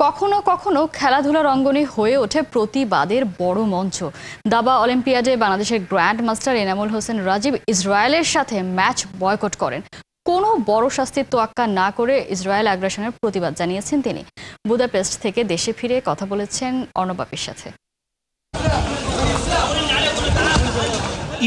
কখনো কখনো খেলাধুলার অঙ্গনে হয়ে ওঠে প্রতিবাদের বড় মঞ্চ। দাবা অলিম্পিয়াডে বাংলাদেশের গ্র্যান্ড মাস্টার এনামুল হোসেন রাজীব ইসরায়েলের সাথে ম্যাচ বয়কট করেন। কোনো বড় শাস্তির তোয়াক্কা না করে ইসরায়েল আগ্রাসনের প্রতিবাদ জানিয়েছেন তিনি। বুদাপেস্ট থেকে দেশে ফিরে কথা বলেছেন অর্ণব বাপির সাথে।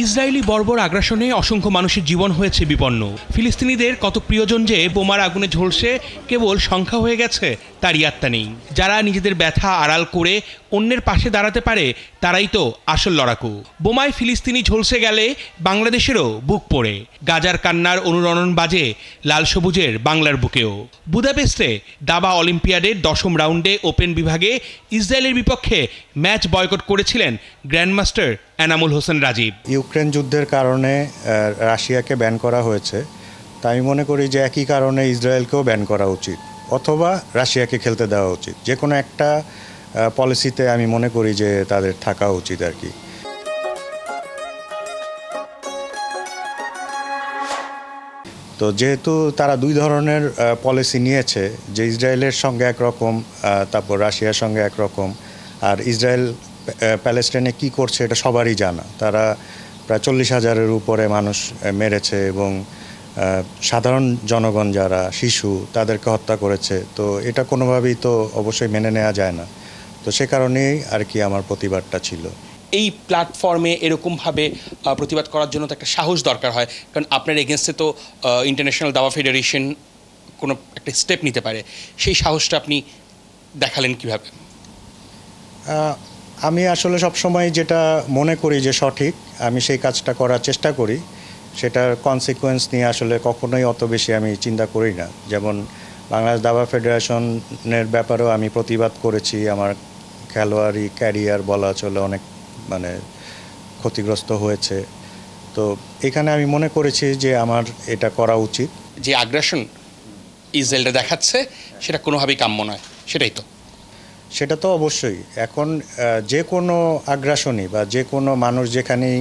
ইসরায়েলি বর্বর আগ্রাসনে অসংখ্য মানুষের জীবন হয়েছে বিপন্ন। ফিলিস্তিনিদের কত প্রিয়জন যে বোমার আগুনে ঝলসে কেবল সংখ্যা হয়ে গেছে তার ইয়াত্তা নেই। যারা নিজেদের ব্যথা আড়াল করে অন্যের পাশে দাঁড়াতে পারে তারাই তো আসল লড়াকু। বোমায় ফিলিস্তিনি ঝলসে গেলে বাংলাদেশেরও বুক পড়ে। গাজার কান্নার অনুরণন বাজে লাল সবুজের বাংলার বুকেও। বুদাপেস্টে দাবা অলিম্পিয়াডের 10ম রাউন্ডে ওপেন বিভাগে ইসরায়েলের বিপক্ষে ম্যাচ বয়কট করেছিলেন গ্র্যান্ডমাস্টার এনামুল হোসেন রাজীব। ইউক্রেন যুদ্ধের কারণে রাশিয়াকে ব্যান করা হয়েছে, তাই আমি মনে করি যে একই কারণে ইসরায়েলকেও ব্যান করা উচিত অথবা রাশিয়াকে খেলতে দেওয়া উচিত। যে কোনো একটা পলিসিতে আমি মনে করি যে তাদের থাকা উচিত আর কি। তো যেহেতু তারা দুই ধরনের পলিসি নিয়েছে, যে ইসরায়েলের সঙ্গে একরকম, তারপর রাশিয়ার সঙ্গে একরকম, আর ইসরায়েল প্যালেস্টাইনে কি করছে এটা সবারই জানা। তারা প্রায় 40,000-এর উপরে মানুষ মেরেছে এবং সাধারণ জনগণ যারা শিশু তাদেরকে হত্যা করেছে। তো এটা কোনোভাবেই তো অবশ্যই মেনে নেওয়া যায় না। তো সে কারণেই আর কি আমার প্রতিবাদটা ছিল। এই প্ল্যাটফর্মে এরকমভাবে প্রতিবাদ করার জন্য তো একটা সাহস দরকার হয়, কারণ আপনার এগেনস্টে তো ইন্টারন্যাশনাল দাবা ফেডারেশন কোনো একটা স্টেপ নিতে পারে। সেই সাহসটা আপনি দেখালেন কিভাবে? আমি আসলে সবসময় যেটা মনে করি যে সঠিক, আমি সেই কাজটা করার চেষ্টা করি। সেটার কনসিকুয়েন্স নিয়ে আসলে কখনোই অত বেশি আমি চিন্তা করি না। যেমন বাংলাদেশ দাবা ফেডারেশনের ব্যাপারেও আমি প্রতিবাদ করেছি। আমার খেলোয়াড়ি ক্যারিয়ার বলা চলে অনেক ক্ষতিগ্রস্ত হয়েছে। তো এখানে আমি মনে করেছি যে আমার এটা করা উচিত। যে আগ্রাসন ইসরায়েলটা দেখাচ্ছে সেটা কোনোভাবেই কাম্য নয়, সেটাই তো। সেটা তো অবশ্যই। এখন যে কোনো আগ্রাসনই বা যে কোনো মানুষ যেখানেই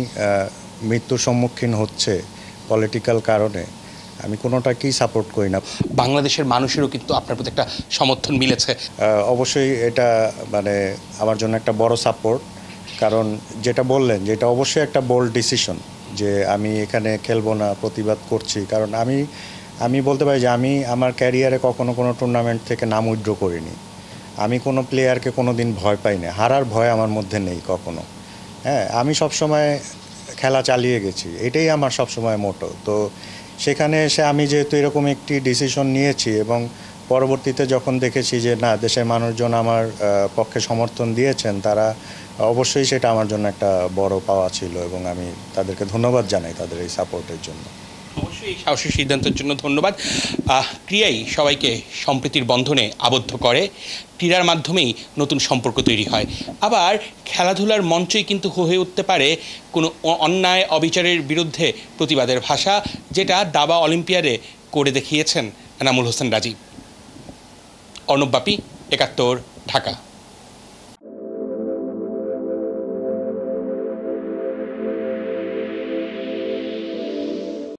মৃত্যুর সম্মুখীন হচ্ছে পলিটিক্যাল কারণে, আমি কোনোটাকেই সাপোর্ট করি না। বাংলাদেশের মানুষেরও কিন্তু আপনার প্রতি একটা সমর্থন মিলেছে। অবশ্যই এটা আমার জন্য একটা বড় সাপোর্ট। কারণ যেটা বললেন যে এটা অবশ্যই একটা বোল্ড ডিসিশন যে আমি এখানে খেলবো না, প্রতিবাদ করছি। কারণ আমি বলতে পারি যে আমি আমার ক্যারিয়ারে কখনো কোনো টুর্নামেন্ট থেকে নাম উইথড্র করিনি। আমি কোনো প্লেয়ারকে কোনো দিন ভয় পাই না, হারার ভয় আমার মধ্যে নেই কখনো। হ্যাঁ, আমি সবসময় খেলা চালিয়ে গেছি, এটাই আমার সবসময় মোটো। তো সেখানে এসে আমি যেহেতু এরকম একটি ডিসিশন নিয়েছি এবং পরবর্তীতে যখন দেখেছি যে না, দেশের মানুষজন আমার পক্ষে সমর্থন দিয়েছেন, তারা অবশ্যই সেটা আমার জন্য একটা বড় পাওয়া ছিল এবং আমি তাদেরকে ধন্যবাদ জানাই তাদের এই সাপোর্টের জন্য। অবশ্যই এই সাহসী সিদ্ধান্তের জন্য ধন্যবাদ। ক্রীড়াই সবাইকে সম্প্রীতির বন্ধনে আবদ্ধ করে, ক্রীড়ার মাধ্যমেই নতুন সম্পর্ক তৈরি হয়। আবার খেলাধুলার মঞ্চই কিন্তু হয়ে উঠতে পারে কোনো অন্যায় অবিচারের বিরুদ্ধে প্রতিবাদের ভাষা, যেটা দাবা অলিম্পিয়াডে করে দেখিয়েছেন এনামুল হোসেন রাজীব। অর্ণব বাপি, ৭১, ঢাকা।